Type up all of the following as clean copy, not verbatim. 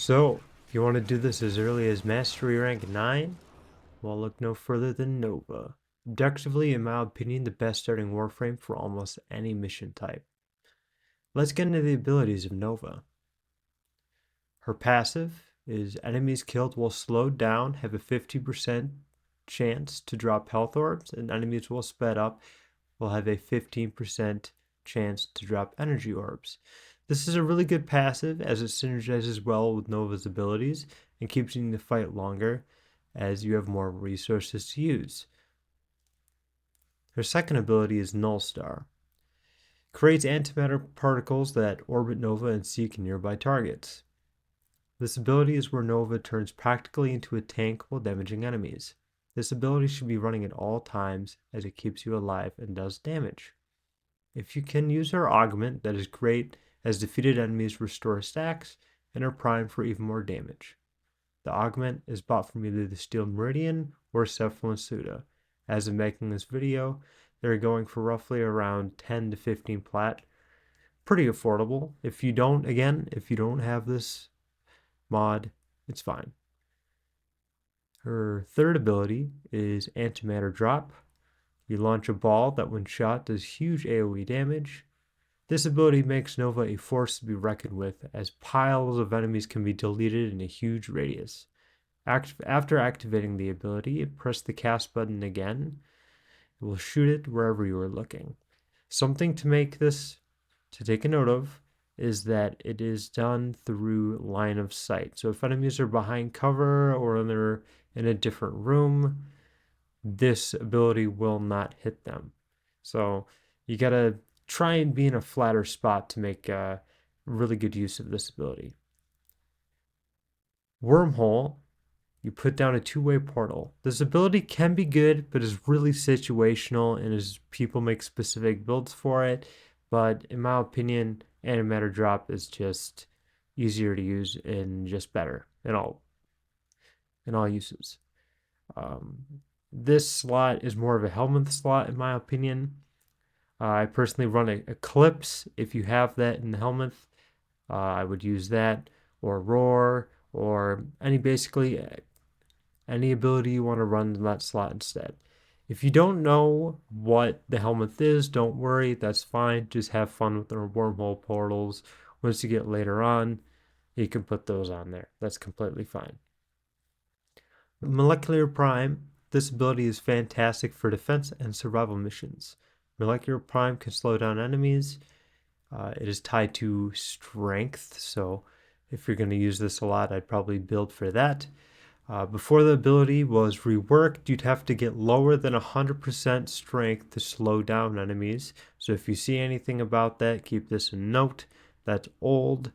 So, if you want to do this as early as Mastery Rank 9, well, look no further than Nova. Objectively, in my opinion, the best starting Warframe for almost any mission type. Let's get into the abilities of Nova. Her passive is enemies killed while slowed down have a 50% chance to drop health orbs, and enemies while sped up will have a 15% chance to drop energy orbs. This is a really good passive as it synergizes well with Nova's abilities and keeps you in the fight longer as you have more resources to use. Her second ability is Null Star. Creates antimatter particles that orbit Nova and seek nearby targets. This ability is where Nova turns practically into a tank while damaging enemies. This ability should be running at all times as it keeps you alive and does damage. If you can use her augment, that is great, as defeated enemies restore stacks and are primed for even more damage. The augment is bought from either the Steel Meridian or Cephalon Suda. As of making this video, they're going for roughly around 10 to 15 plat. Pretty affordable. If you don't have this mod, it's fine. Her third ability is Antimatter Drop. You launch a ball that when shot does huge AoE damage. This ability makes Nova a force to be reckoned with, as piles of enemies can be deleted in a huge radius. After activating the ability, press the cast button again. It will shoot it wherever you are looking. Something to take a note of is that it is done through line of sight. So if enemies are behind cover or they're in a different room, this ability will not hit them. So you gotta try and be in a flatter spot to make really good use of this ability. Wormhole, you put down a two-way portal. This ability can be good, but is really situational and as people make specific builds for it. But in my opinion, Antimatter Drop is just easier to use and just better in all uses. This slot is more of a Helminth slot in my opinion. I personally run a Eclipse. If you have that in the Helminth, I would use that, or Roar, or basically any ability you want to run in that slot instead. If you don't know what the Helminth is, don't worry, that's fine. Just have fun with the wormhole portals. Once you get later on, you can put those on there. That's completely fine. Molecular Prime, this ability is fantastic for defense and survival missions. Molecular Prime can slow down enemies. It is tied to strength, so if you're going to use this a lot, I'd probably build for that. Before the ability was reworked, you'd have to get lower than 100% strength to slow down enemies. So if you see anything about that, keep this in note. That's old.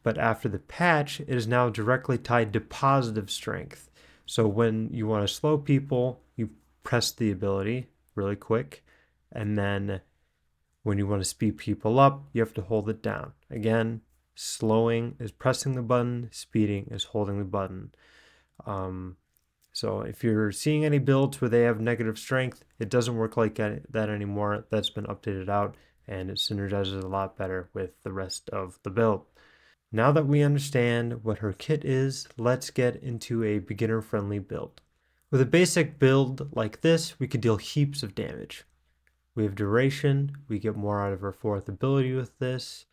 But after the patch, it is now directly tied to positive strength. So when you want to slow people, you press the ability really quick. And then when you want to speed people up, you have to hold it down. Again, slowing is pressing the button, speeding is holding the button. So if you're seeing any builds where they have negative strength, it doesn't work like that anymore. That's been updated out and it synergizes a lot better with the rest of the build. Now that we understand what her kit is, let's get into a beginner-friendly build. With a basic build like this, we could deal heaps of damage. We have duration, we get more out of our fourth ability with this.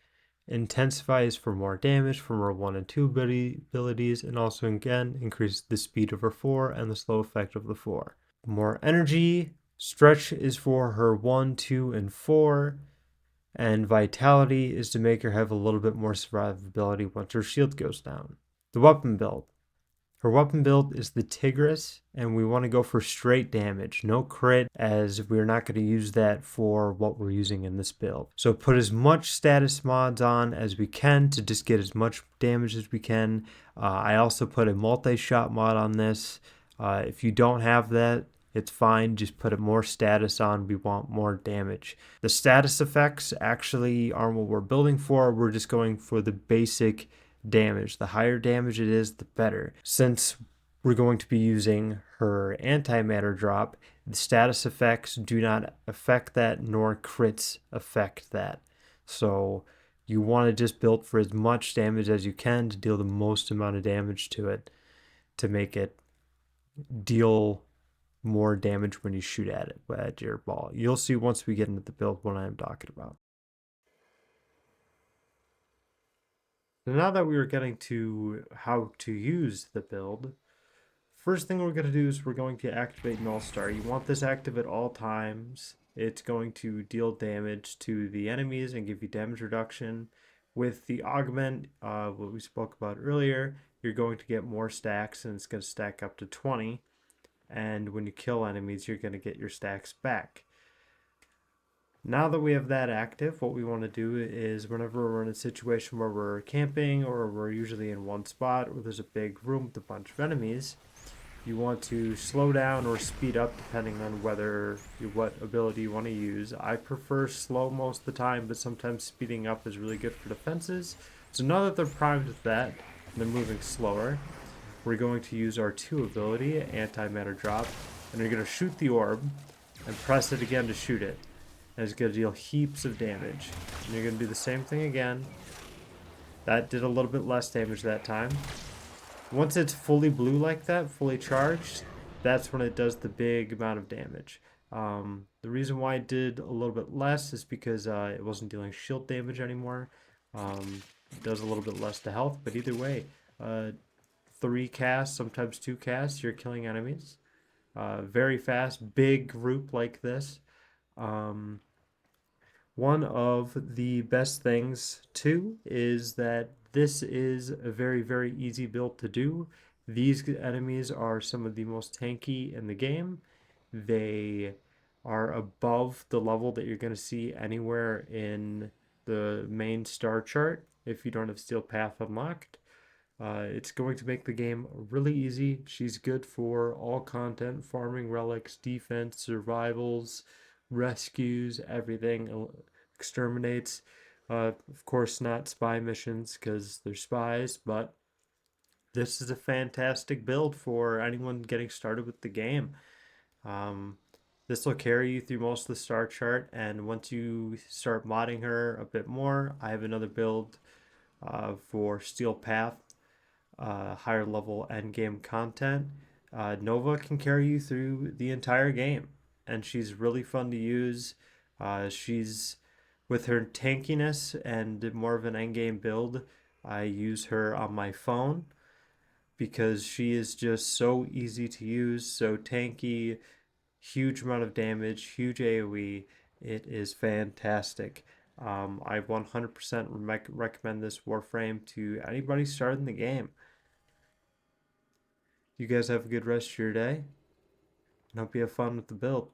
Intensifies for more damage from our 1 and 2 abilities, and also again increases the speed of her 4 and the slow effect of the 4. More energy, stretch is for her 1, 2, and 4, and vitality is to make her have a little bit more survivability once her shield goes down. The weapon build. Her weapon build is the Tigress, and we want to go for straight damage, no crit, as we're not going to use that for what we're using in this build. So put as much status mods on as we can to just get as much damage as we can. I also put a multi-shot mod on this. If you don't have that, it's fine, just put more status on. We want more damage. The status effects actually aren't what we're building for. We're just going for the basic damage. The higher damage it is, the better. Since we're going to be using her antimatter drop, the status effects do not affect that, nor crits affect that. So You want to just build for as much damage as you can to deal the most amount of damage to it to make it deal more damage when you shoot at it at your ball. You'll see once we get into the build what I am talking about. So now that we are getting to how to use the build, first thing we're going to do is we're going to activate Null Star. You want this active at all times. It's going to deal damage to the enemies and give you damage reduction. With the augment, what we spoke about earlier, you're going to get more stacks and it's going to stack up to 20. And when you kill enemies, you're going to get your stacks back. Now that we have that active, what we want to do is whenever we're in a situation where we're camping or we're usually in one spot or there's a big room with a bunch of enemies, you want to slow down or speed up depending on what ability you want to use. I prefer slow most of the time, but sometimes speeding up is really good for defenses. So now that they're primed with that and they're moving slower, we're going to use our 2 ability, Antimatter Drop, and you're going to shoot the orb and press it again to shoot it. And it's going to deal heaps of damage. And you're going to do the same thing again. That did a little bit less damage that time. Once it's fully blue like that, fully charged, that's when it does the big amount of damage. The reason why it did a little bit less is because it wasn't dealing shield damage anymore. It does a little bit less to health, but either way, 3 casts, sometimes 2 casts, you're killing enemies. Very fast, big group like this. One of the best things too is that this is a very, very easy build to do. These enemies are some of the most tanky in the game. They are above the level that you're going to see anywhere in the main star chart if you don't have Steel Path unlocked. It's going to make the game really easy. She's good for all content, farming relics, defense, survivals, rescues, everything. Exterminates. Of course, not spy missions because they're spies, but this is a fantastic build for anyone getting started with the game. Um, this will carry you through most of the star chart, and once you start modding her a bit more, I have another build for Steel Path, higher level end game content. Nova can carry you through the entire game, and she's really fun to use. She's with her tankiness and more of an end game build. I use her on my phone because she is just so easy to use, so tanky, huge amount of damage, huge AoE. It is fantastic. I 100% recommend this Warframe to anybody starting the game. You guys have a good rest of your day, and hope you have fun with the build.